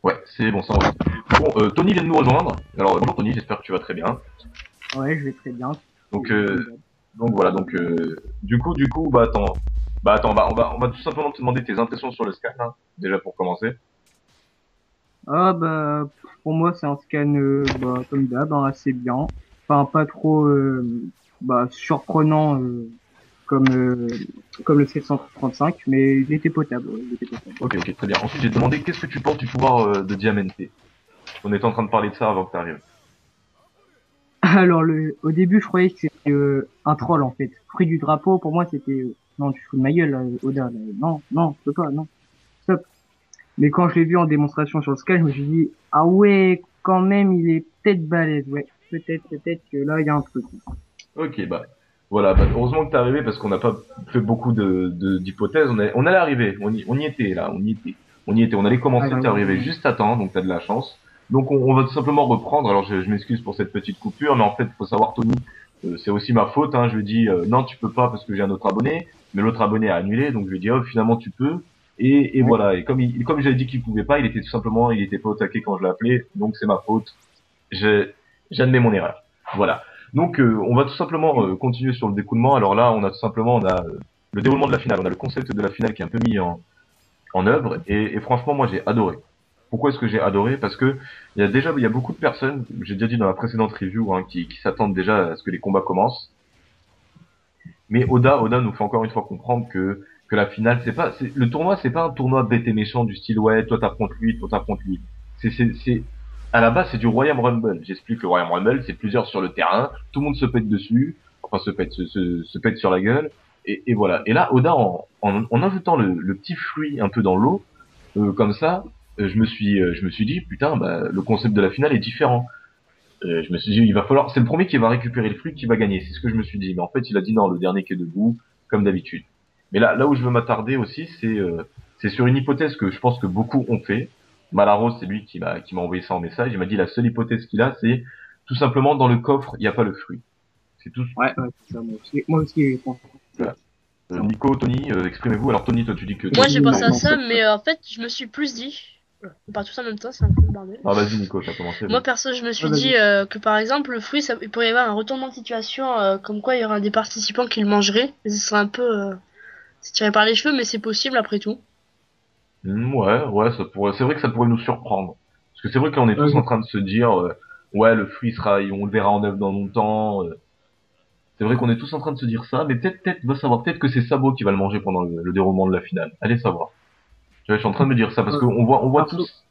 Ouais, c'est bon, ça enregistre. Bon, Tony vient de nous rejoindre. Alors, bonjour Tony, j'espère que tu vas très bien. Ouais, je vais très bien, Donc, comme d'hab. voilà, donc, du coup, on va tout simplement te demander tes impressions sur le scan, hein, déjà pour commencer. Ah bah pour moi c'est un scan bah comme d'hab, hein, assez bien. Enfin pas trop bah surprenant comme le 735, mais il était potable, ouais, il était potable. Ok, ok, très bien. Ensuite, j'ai demandé qu'est-ce que tu penses du pouvoir de Diamante. On était en train de parler de ça avant que tu arrives. Alors au début je croyais que c'était un troll en fait. Fruit du drapeau pour moi c'était non tu te fous de ma gueule là, Oda là. Non non je peux pas non stop. Mais quand je l'ai vu en démonstration sur le scan je me suis dit ah ouais quand même il est peut-être balèze ouais peut-être que là il y a un truc. Ok, bah, voilà, bah, heureusement que t'es arrivé parce qu'on n'a pas fait beaucoup d'hypothèses. On allait arriver, on y était là, on y était, on allait commencer, t'es arrivé juste à temps, donc t'as de la chance. Donc on va tout simplement reprendre. Alors je m'excuse pour cette petite coupure, mais en fait, faut savoir Tony, c'est aussi ma faute. Hein. Je lui ai dit non, tu peux pas parce que j'ai un autre abonné, mais l'autre abonné a annulé, donc je lui ai dit oh finalement tu peux. Et Ouais. voilà. Et comme j'avais dit qu'il pouvait pas, il était tout simplement, il était pas au taquet quand je l'ai appelé, donc c'est ma faute. Je J'admets mon erreur. Voilà. Donc on va tout simplement continuer sur le découlement. Alors là, on a le déroulement de la finale, on a le concept de la finale qui est un peu mis en œuvre et franchement moi j'ai adoré. Pourquoi est-ce que j'ai adoré? Parce que il y a beaucoup de personnes, j'ai déjà dit dans la précédente review, hein, qui s'attendent déjà à ce que les combats commencent. Mais Oda nous fait encore une fois comprendre que la finale le tournoi, c'est pas un tournoi bête et méchant du style ouais toi t'affrontes lui, toi t'affrontes lui. C'est à la base c'est du Royal Rumble. J'explique le Royal Rumble, c'est plusieurs sur le terrain, tout le monde se pète dessus, enfin se pète sur la gueule et voilà. Et là Oda en ajoutant le petit fruit un peu dans l'eau comme ça, je me suis dit putain bah le concept de la finale est différent. Je me suis dit, il va falloir, c'est le premier qui va récupérer le fruit qui va gagner. C'est ce que je me suis dit. Mais en fait, il a dit non, le dernier qui est debout, comme d'habitude. Mais là où je veux m'attarder aussi, c'est sur une hypothèse que je pense que beaucoup ont fait. Malaros, c'est lui qui m'a envoyé ça en message. Il m'a dit la seule hypothèse qu'il a, c'est tout simplement dans le coffre, il n'y a pas le fruit. C'est tout. Ouais, c'est ça, moi aussi, franchement, c'est Voilà. ça. Nico, Tony, exprimez-vous. Alors Tony, toi, tu dis que toi, Moi tu j'ai penses pensé à pareil. ça, mais en fait je me suis plus dit, on parle tous en même temps, c'est un peu le bordel. Ah, vas-y, Nico, t'as commencé, Moi vas-y. perso je me Ouais, suis dit vas-y. que par exemple le fruit, il pourrait y avoir un retournement de situation, comme quoi il y aurait un des participants qui le mangerait. Et ce serait un peu c'est tiré par les cheveux, mais c'est possible après tout. Ouais, ouais, c'est vrai que ça pourrait nous surprendre. Parce que c'est vrai qu'on est tous Ouais, en train de se dire, ouais, le fruit on le verra en œuvre dans longtemps. C'est vrai qu'on est tous en train de se dire ça, mais va savoir, peut-être que c'est Sabo qui va le manger pendant le déroulement de la finale. Allez savoir. Tu vois, je suis en train de me dire ça parce euh, qu'on voit perso, tous.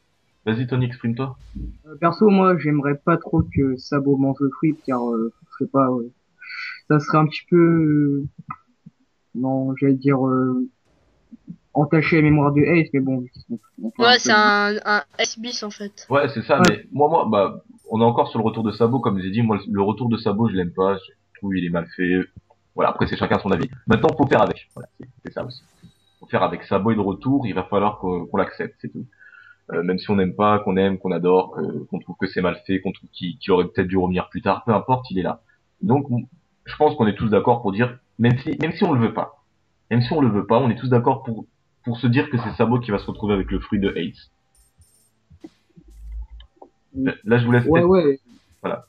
Vas-y, Tony, exprime-toi. perso, moi, j'aimerais pas trop que Sabo mange le fruit, car, je sais pas, ça serait un petit peu, non, j'allais dire, entacher la mémoire de Ace, mais bon, on peut un Ouais, peu c'est le... un S-bis en fait. Ouais, c'est ça, Ouais, mais bah, on est encore sur le retour de Sabo, comme j'ai dit, moi, le retour de Sabo, je l'aime pas, je trouve il est mal fait. Voilà, après, c'est chacun son avis. Maintenant, faut faire avec. Voilà, c'est ça aussi. Faut faire avec Sabo et le retour, il va falloir qu'on l'accepte, c'est tout. Même si on n'aime pas, qu'on aime, qu'on adore, qu'on trouve que c'est mal fait, qu'on trouve qu'il aurait peut-être dû revenir plus tard, peu importe, il est là. Donc, je pense qu'on est tous d'accord pour dire, même si on le veut pas, même si on le veut pas, on est tous d'accord pour se dire que c'est Sabo qui va se retrouver avec le fruit de Ace. Là, je vous laisse ouais, peut-être, ouais, voilà,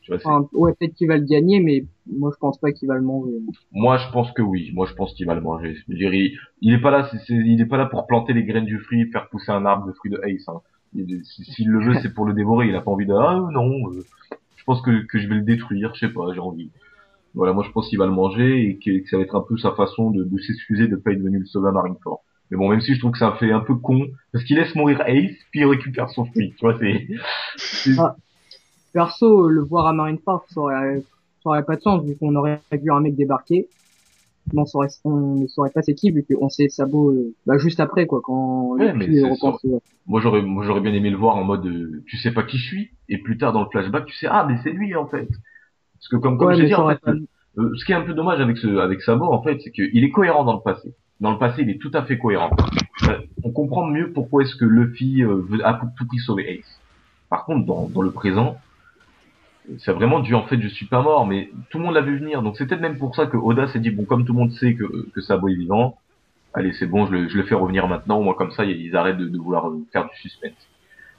je vais essayer. enfin, ouais, peut-être qu'il va le gagner, mais moi, je pense pas qu'il va le manger. Moi, je pense que oui. Moi, je pense qu'il va le manger. Je veux dire, il est pas là, il est pas là pour planter les graines du fruit, faire pousser un arbre de fruit de Ace. Hein. S'il le veut, c'est pour le dévorer. Il a pas envie de, ah non, je pense que je vais le détruire. Je sais pas, j'ai envie. Voilà, moi je pense qu'il va le manger et que ça va être un peu sa façon de s'excuser de pas être venu le sauver à Marineford. Mais bon, même si je trouve que ça fait un peu con, parce qu'il laisse mourir Ace, puis il récupère son fruit. Tu vois, Ah, perso, le voir à Marineford, ça aurait pas de sens, vu qu'on aurait vu un mec débarquer. On ne saurait pas c'est qui, vu qu'on sait Sabo, bah, juste après, quoi, quand ouais, mais Luffy c'est ça. repense, Moi j'aurais bien aimé le voir en mode, tu sais pas qui je suis, et plus tard dans le flashback, tu sais, ah, mais c'est lui en fait. Parce que comme ouais, j'ai mais dit, ça en aurait fait, pas, ce qui est un peu dommage avec Sabo, en fait, c'est qu'il est cohérent dans le passé. Dans le passé, il est tout à fait cohérent. On comprend mieux pourquoi est-ce que Luffy a tout prix sauver Ace. Par contre, dans le présent, c'est vraiment dû en fait je suis pas mort, mais tout le monde l'a vu venir, donc c'est peut-être même pour ça que Oda s'est dit bon comme tout le monde sait que Sabo est vivant, allez, c'est bon, je le fais revenir maintenant, au moins comme ça, ils arrêtent de vouloir faire du suspense.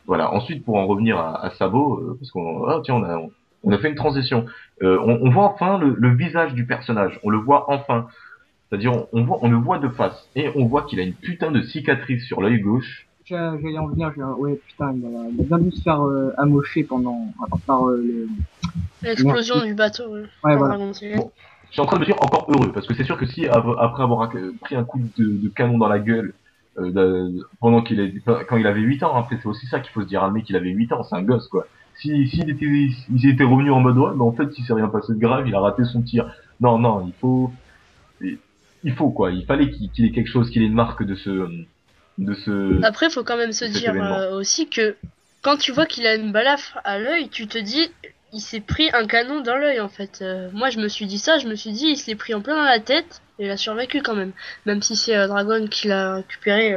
Voilà. Ensuite, pour en revenir à Sabo, parce qu'on, ah, tiens, on a fait une transition. On voit enfin le visage du personnage. On le voit enfin. C'est-à-dire, on le voit de face. Et on voit qu'il a une putain de cicatrice sur l'œil gauche. J'allais en venir, ouais, putain, il a bien dû se faire amocher par L'explosion du bateau, ouais. Ouais, Dans voilà. Dragon Ball. Bon, je suis en train de me dire encore heureux, parce que c'est sûr que si après avoir pris un coup de canon dans la gueule, pendant quand il avait 8 ans, après c'est aussi ça qu'il faut se dire, un mec il avait 8 ans, c'est un gosse quoi. S'il était revenu en mode ouais, mais en fait s'il s'est rien passé de grave, il a raté son tir. Non, non, il faut quoi, il fallait qu'il ait quelque chose, qu'il ait une marque de Après, faut quand même se cet dire événement. aussi que quand tu vois qu'il a une balafre à l'œil, tu te dis, il s'est pris un canon dans l'œil en fait. Moi, je me suis dit ça, je me suis dit, il s'est pris en plein dans la tête et il a survécu quand même. Même si c'est Dragon qui l'a récupéré,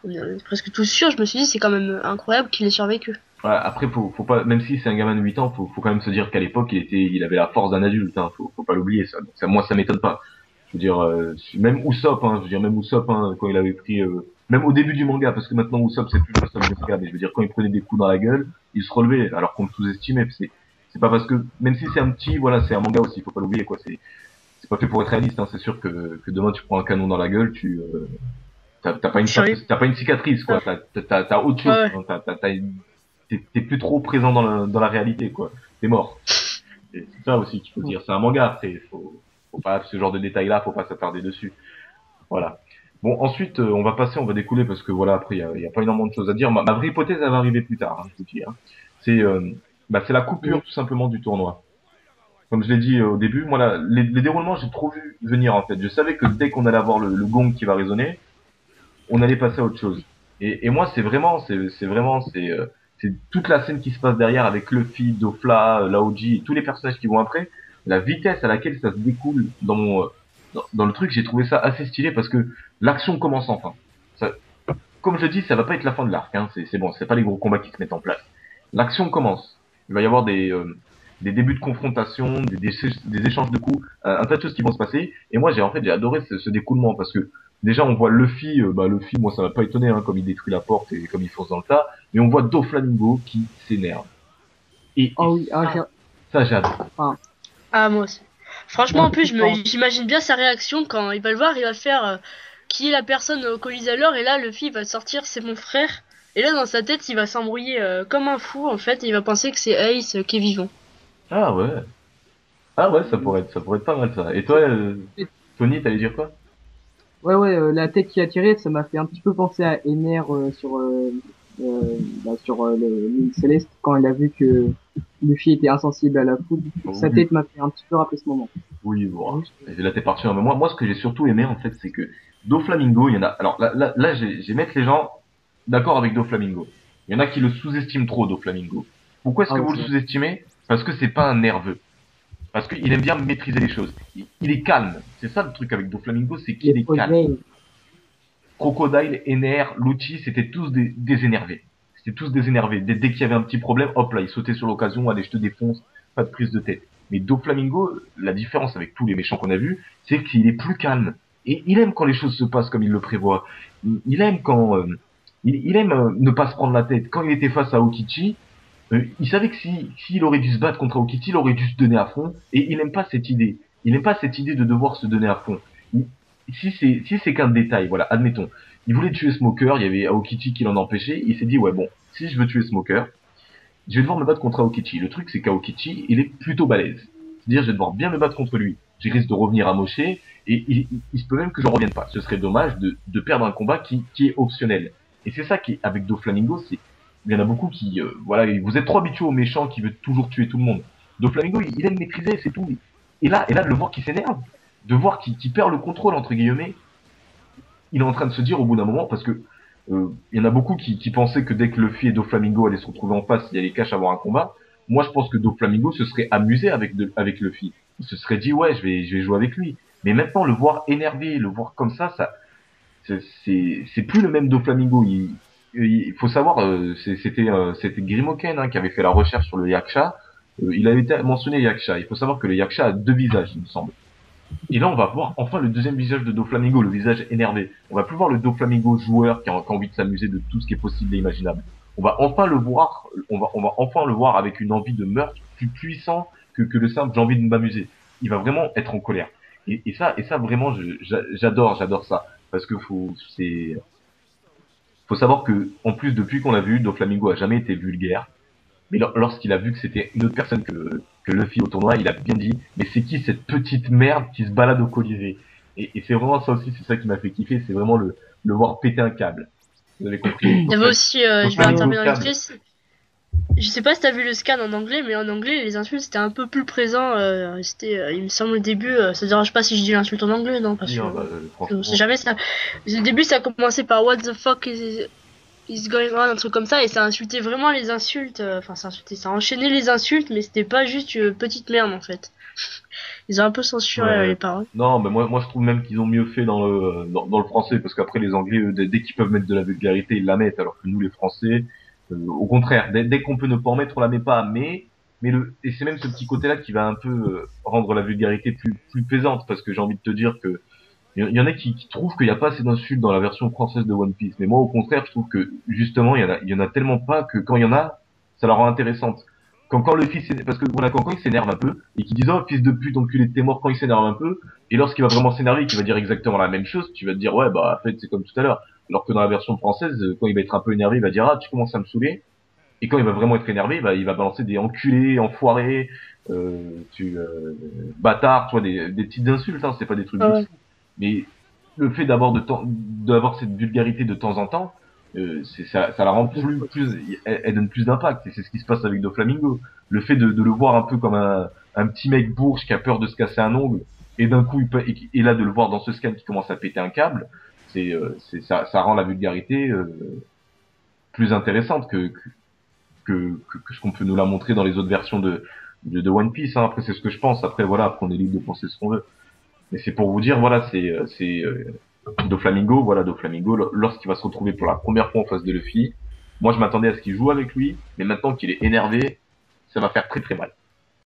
on est presque tous sûrs, je me suis dit, c'est quand même incroyable qu'il ait survécu. Ouais, après faut pas, même si c'est un gamin de 8 ans, faut quand même se dire qu'à l'époque il avait la force d'un adulte, hein, faut pas l'oublier ça. Donc moi ça m'étonne pas. Je veux dire, même Usopp, hein, je veux dire même Usopp, hein, quand il avait pris, même au début du manga, parce que maintenant Usopp c'est plus Usopp de manga, mais je veux dire quand il prenait des coups dans la gueule, il se relevait, alors qu'on le sous-estimait. C'est pas parce que même si c'est un petit, voilà, c'est un manga aussi, faut pas l'oublier quoi. C'est pas fait pour être réaliste, hein. C'est sûr que demain tu prends un canon dans la gueule, Survécu. t'as pas une cicatrice quoi, t'as autre Ouais, chose, ouais. hein. T'es plus trop présent dans la réalité quoi. T'es mort. Et c'est ça aussi qu'il faut dire. C'est un manga, après, faut pas ce genre de détails là, faut pas s'attarder dessus. Voilà. Bon, ensuite, on va découler parce que voilà, après, il y a pas énormément de choses à dire. Ma vraie hypothèse, elle va arriver plus tard, hein, je vous dis. Hein. C'est, c'est la coupure tout simplement du tournoi. Comme je l'ai dit au début, moi, les déroulements, j'ai trop vu venir en fait. Je savais que dès qu'on allait avoir le gong qui va résonner, on allait passer à autre chose. Et moi, c'est toute la scène qui se passe derrière avec Luffy, Dofla, Laoji et tous les personnages qui vont après. La vitesse à laquelle ça se découle dans le truc, j'ai trouvé ça assez stylé parce que l'action commence enfin. Ça, comme je dis, ça va pas être la fin de l'arc, hein. C'est bon, c'est pas les gros combats qui se mettent en place. L'action commence. Il va y avoir des débuts de confrontation, des échanges de coups, un tas de choses qui vont se passer. Et moi, j'ai adoré ce découlement parce que déjà, on voit Luffy, Luffy, moi, ça m'a pas étonné, hein, comme il détruit la porte et comme il fonce dans le tas. Mais on voit Doflamingo qui s'énerve. Et Oh oui, ça, j'adore. Ah, moi aussi. Franchement, moi, en plus, c'est pas- j'imagine bien sa réaction quand il va le voir, il va faire qui est la personne au colis alors, et là, Luffy va sortir, c'est mon frère. Et là, dans sa tête, il va s'embrouiller comme un fou, en fait, et il va penser que c'est Ace qui est vivant. Ah ouais. Ah ouais, ça pourrait être pas mal ça. Et toi, Tony, t'allais dire quoi? Ouais, ouais, la tête qui a tiré, ça m'a fait un petit peu penser à Ener sur l'île Céleste quand il a vu que Luffy était insensible à la foudre. Sa Oui, tête m'a fait un petit peu rappeler ce moment. oui, bon. Juste, Là, t'es parti. Mais moi, ce que j'ai surtout aimé, en fait, c'est que Doflamingo, il y en a. Alors là, j'ai mettre les gens d'accord avec Doflamingo. Il y en a qui le sous-estiment trop, Doflamingo. Pourquoi est-ce ah que ouais, vous le c'est vrai. sous-estimez? Parce que c'est pas un nerveux. Parce qu'il aime bien maîtriser les choses. Il est calme. C'est ça le truc avec Doflamingo, c'est Il qu'il est est calme. posé. Crocodile, Ener, Lucci, c'était tous des énervés. C'était tous des énervés. Dès qu'il y avait un petit problème, hop là, ils sautaient sur l'occasion, allez, je te défonce, pas de prise de tête. Mais Doflamingo, la différence avec tous les méchants qu'on a vus, c'est qu'il est plus calme. Et il aime quand les choses se passent comme il le prévoit. Il aime quand... il aime ne pas se prendre la tête. Quand il était face à Okichi, il savait que s'il aurait dû se battre contre Aokiji, il aurait dû se donner à fond, et il n'aime pas cette idée. Il n'aime pas cette idée de devoir se donner à fond. Il- si c'est qu'un détail, voilà, admettons. Il voulait tuer Smoker, il y avait Aokiji qui l'en empêchait, il s'est dit, ouais bon, si je veux tuer Smoker, je vais devoir me battre contre Aokiji. Le truc, c'est qu'Aokiji, il est plutôt balèze. C'est-à-dire, je vais devoir bien me battre contre lui. Je risque de revenir à Moshe, et il se peut même que je revienne pas. Ce serait dommage de perdre un combat qui est optionnel. Et c'est ça qui, avec Doflamingo, il y en a beaucoup qui, voilà, vous êtes trop habitués aux méchants qui veulent toujours tuer tout le monde. Doflamingo, il aime maîtriser, c'est tout. Et là, de le voir qui s'énerve, de voir qu'il perd le contrôle, entre guillemets, il est en train de se dire au bout d'un moment, parce que il y en a beaucoup qui pensaient que dès que Luffy et Doflamingo allaient se retrouver en face, il allait cash avoir un combat. Moi, je pense que Doflamingo se serait amusé avec Luffy. Il se serait dit, ouais, je vais jouer avec lui. Mais maintenant, le voir énervé, le voir comme ça, c'est plus le même Doflamingo. Il faut savoir, c'était Grimoken hein, qui avait fait la recherche sur le Yaksha. Il avait mentionné Yaksha. Il faut savoir que le Yaksha a deux visages, il me semble. Et là, on va voir enfin le deuxième visage de Doflamingo, le visage énervé. On va plus voir le Doflamingo joueur qui a envie de s'amuser de tout ce qui est possible et imaginable. On va enfin le voir avec une envie de meurtre plus puissant que le simple j'ai envie de m'amuser. Il va vraiment être en colère. Et ça vraiment, j'adore ça. Parce que faut savoir que, en plus, depuis qu'on l'a vu, Doflamingo a jamais été vulgaire. Mais lorsqu'il a vu que c'était une autre personne que Luffy au tournoi, il a bien dit, mais c'est qui cette petite merde qui se balade au Colisée? Et c'est vraiment ça aussi, c'est ça qui m'a fait kiffer, c'est vraiment le voir péter un câble. Vous avez compris? Il y avait aussi, je vais Doflamingo intervenir câble. vite fait. Je sais pas si t'as vu le scan en anglais, mais en anglais, les insultes c'était un peu plus présent. Il me semble, au début, ça te dérange pas si je dis l'insulte en anglais, non? Parce Oui, que hein, bah, je franchement. sais jamais ça. Au début, ça a commencé par What the fuck is going on, un truc comme ça, et ça insultait vraiment les insultes. Enfin, ça enchaînait les insultes, mais c'était pas juste une petite merde en fait. Ils ont un peu censuré Ouais. les paroles. Non, mais moi je trouve même qu'ils ont mieux fait dans le français, parce qu'après les Anglais, eux, dès qu'ils peuvent mettre de la vulgarité, ils la mettent, alors que nous les Français, au contraire, dès qu'on peut ne pas en mettre, on la met pas. Et c'est même ce petit côté-là qui va un peu rendre la vulgarité plus plaisante, parce que j'ai envie de te dire que il y en a qui trouvent qu'il n'y a pas assez d'insultes dans la version française de One Piece, mais moi au contraire, je trouve que justement il y en a tellement pas que quand il y en a, ça la rend intéressante. Quand le fils, parce que voilà, quand il s'énerve un peu et qu'il dit oh fils de pute enculé de tes morts quand il s'énerve un peu, et lorsqu'il va vraiment s'énerver et qu'il va dire exactement la même chose, tu vas te dire ouais bah en fait c'est comme tout à l'heure. Alors que dans la version française, quand il va être un peu énervé, il va dire ah tu commences à me saouler. Et quand il va vraiment être énervé, il va balancer des enculés, enfoirés, bâtard, tu vois, des petites insultes, hein, c'est pas des trucs Ah de ouais. fou. Mais le fait d'avoir cette vulgarité de temps en temps, ça la rend elle donne plus d'impact. Et c'est ce qui se passe avec Doflamingo. Le fait de le voir un peu comme un petit mec bourge qui a peur de se casser un ongle, et d'un coup, et là de le voir dans ce scan qui commence à péter un câble, ça rend la vulgarité plus intéressante que ce qu'on peut nous la montrer dans les autres versions de One Piece. Hein. Après, c'est ce que je pense. Après, voilà, après on est libre de penser ce qu'on veut. Mais c'est pour vous dire, voilà, Doflamingo, voilà, Doflamingo, lorsqu'il va se retrouver pour la première fois en face de Luffy, moi je m'attendais à ce qu'il joue avec lui, mais maintenant qu'il est énervé, ça va faire très très mal.